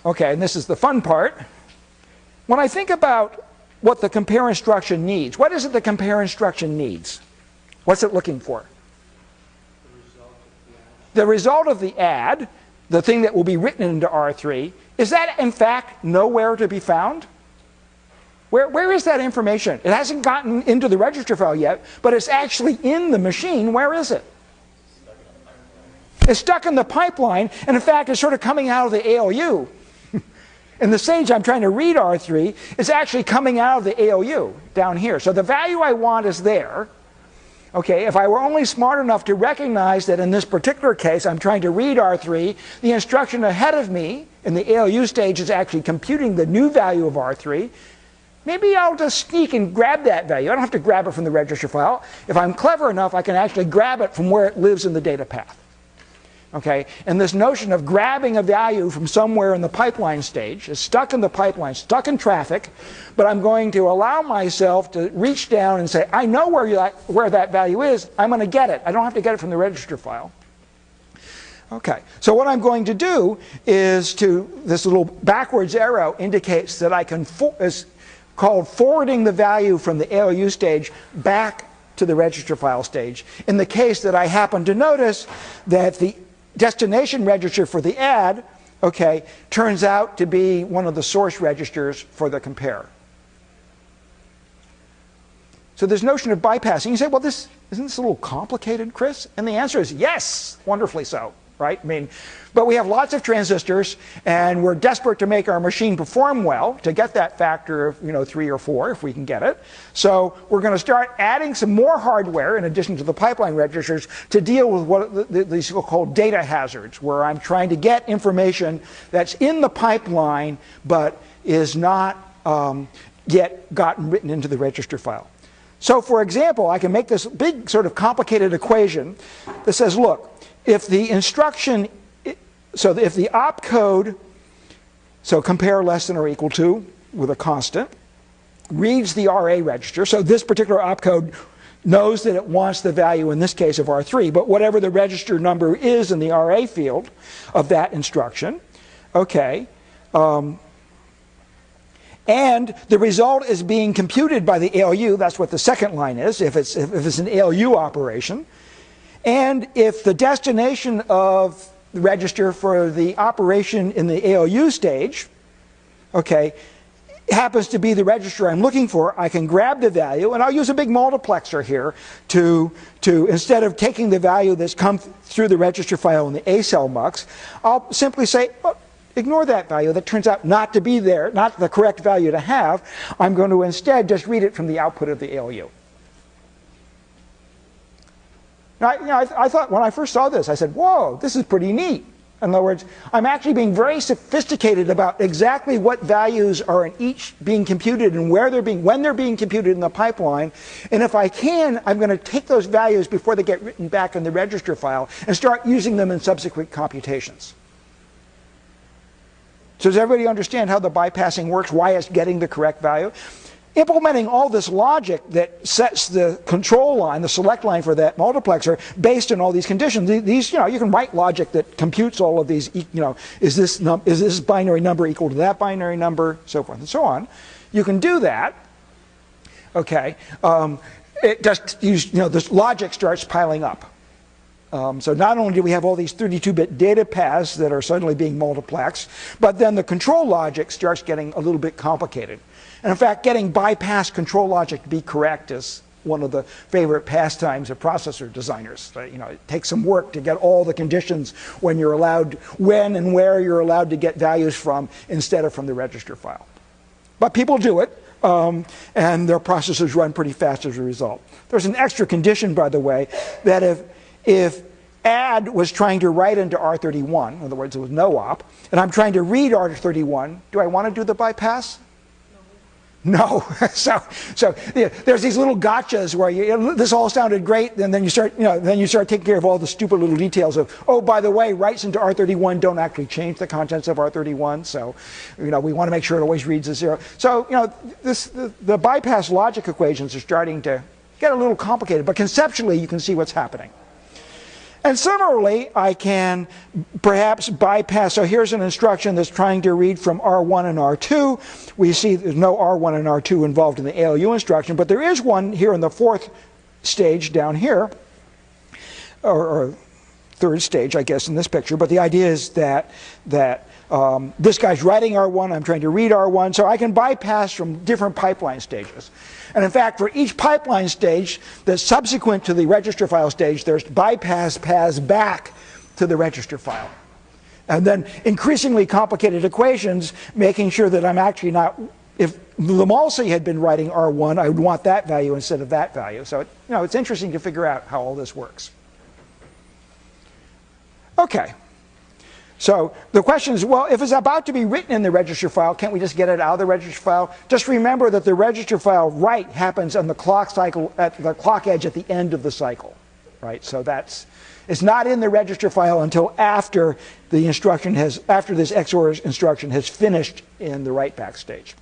Okay, and this is the fun part. When I think about what the compare instruction needs, what is it the compare instruction needs? What's it looking for? The result of the add, the thing that will be written into R3, is that in fact nowhere to be found? Where is that information? It hasn't gotten into the register file yet, but it's actually in the machine. Where is it? It's stuck in the pipeline, and in fact it's sort of coming out of the ALU. In the stage I'm trying to read R3, it's actually coming out of the ALU down here. So the value I want is there. Okay, if I were only smart enough to recognize that in this particular case I'm trying to read R3, the instruction ahead of me in the ALU stage is actually computing the new value of R3, maybe I'll just sneak and grab that value. I don't have to grab it from the register file. If I'm clever enough, I can actually grab it from where it lives in the data path. Okay, and this notion of grabbing a value from somewhere in the pipeline stage is stuck in the pipeline, stuck in traffic, but I'm going to allow myself to reach down and say, I know where that value is, I'm going to get it. I don't have to get it from the register file. Okay, so what I'm going to do is this little backwards arrow indicates that I can, is called forwarding the value from the ALU stage back to the register file stage. In the case that I happen to notice that the destination register for the add, okay, turns out to be one of the source registers for the compare. So this notion of bypassing, you say, well, isn't this a little complicated, Chris? And the answer is yes, wonderfully so, right? I mean, but we have lots of transistors, and we're desperate to make our machine perform well to get that factor of 3 or 4 if we can get it. So we're going to start adding some more hardware in addition to the pipeline registers to deal with what these so-called data hazards, where I'm trying to get information that's in the pipeline but is not yet gotten written into the register file. So for example, I can make this big sort of complicated equation that says, look, if the instruction, so if the opcode, so compare less than or equal to with a constant, reads the RA register, so this particular opcode knows that it wants the value in this case of R3, but whatever the register number is in the RA field of that instruction, okay, and the result is being computed by the ALU, that's what the second line is, if it's an ALU operation. And if the destination of the register for the operation in the ALU stage, okay, happens to be the register I'm looking for, I can grab the value, and I'll use a big multiplexer here to instead of taking the value that's come through the register file in the A cell mux, I'll simply say, well, ignore that value that turns out not to be there, not the correct value to have. I'm going to instead just read it from the output of the ALU. Now, I thought when I first saw this, I said, whoa, this is pretty neat. In other words, I'm actually being very sophisticated about exactly what values are in each being computed and when they're being computed in the pipeline. And if I can, I'm going to take those values before they get written back in the register file and start using them in subsequent computations. So does everybody understand how the bypassing works, why it's getting the correct value? Implementing all this logic that sets the control line, the select line for that multiplexer based on all these conditions. These, you can write logic that computes all of these, is this binary number equal to that binary number, so forth and so on. You can do that, okay. It just, this logic starts piling up. So not only do we have all these 32-bit data paths that are suddenly being multiplexed, but then the control logic starts getting a little bit complicated. And in fact, getting bypass control logic to be correct is one of the favorite pastimes of processor designers. It takes some work to get all the conditions when and where you're allowed to get values from instead of from the register file. But people do it, and their processors run pretty fast as a result. There's an extra condition, by the way, that if add was trying to write into R31, in other words, it was no op, and I'm trying to read R31, do I want to do the bypass? No. So there's these little gotchas where this all sounded great, and then you start taking care of all the stupid little details of, oh, by the way, writes into R31 don't actually change the contents of R31, so we want to make sure it always reads a 0. So the bypass logic equations are starting to get a little complicated, but conceptually you can see what's happening. And similarly, I can perhaps bypass, so here's an instruction that's trying to read from R1 and R2. We see there's no R1 and R2 involved in the ALU instruction, but there is one here in the fourth stage down here, or third stage, I guess, in this picture. But the idea is that this guy's writing R1, I'm trying to read R1, so I can bypass from different pipeline stages. And in fact, for each pipeline stage that's subsequent to the register file stage, there's bypass paths back to the register file. And then increasingly complicated equations, making sure that I'm actually not, if Lamolsi had been writing R1, I would want that value instead of that value. So it's interesting to figure out how all this works. Okay. So the question is, well, if it's about to be written in the register file, can't we just get it out of the register file? Just remember that the register file write happens on the clock cycle, at the clock edge at the end of the cycle, right? So it's not in the register file until after the instruction after this XOR instruction has finished in the write back stage.